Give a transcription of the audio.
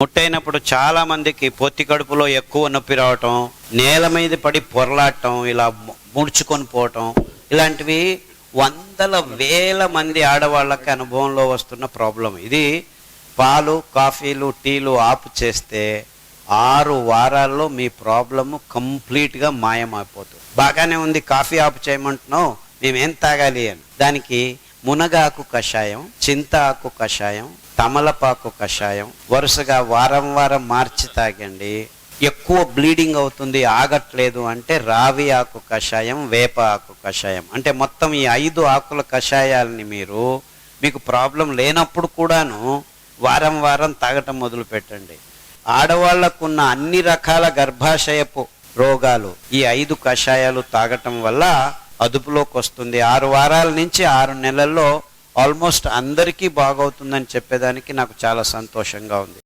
ముట్టయినప్పుడు చాలా మందికి పొత్తి కడుపులో ఎక్కువ నొప్పి రావటం, నేల మీద పడి పొరలాడటం, ఇలా ముడుచుకొని పోవటం, ఇలాంటివి వందల వేల మంది ఆడవాళ్ళకి అనుభవంలో వస్తున్న ప్రాబ్లం. ఇది పాలు, కాఫీలు, టీలు ఆపు చేస్తే 6 వారాల్లో మీ ప్రాబ్లము కంప్లీట్గా మాయమైపోతుంది. బాగానే ఉంది, కాఫీ ఆపు చేయమంటున్నావు, మేమేం తాగాలి అని. దానికి మునగాకు కషాయం, చింత ఆకు కషాయం, తమలపాకు కషాయం వరుసగా వారం వారం మార్చి తాగండి. ఎక్కువ బ్లీడింగ్ అవుతుంది, ఆగట్లేదు అంటే రావి ఆకు కషాయం, వేప ఆకు కషాయం, అంటే మొత్తం ఈ 5 ఆకుల కషాయాలని మీకు ప్రాబ్లం లేనప్పుడు కూడాను వారం వారం తాగటం మొదలు పెట్టండి. ఆడవాళ్లకున్న అన్ని రకాల గర్భాశయపు రోగాలు ఈ 5 కషాయాలు తాగటం వల్ల అదుపులోకి వస్తుంది. 6 వారాల నుంచి 6 నెలల్లో ఆల్మోస్ట్ అందరికీ బాగవుతుందని చెప్పేదానికి నాకు చాలా సంతోషంగా ఉంది.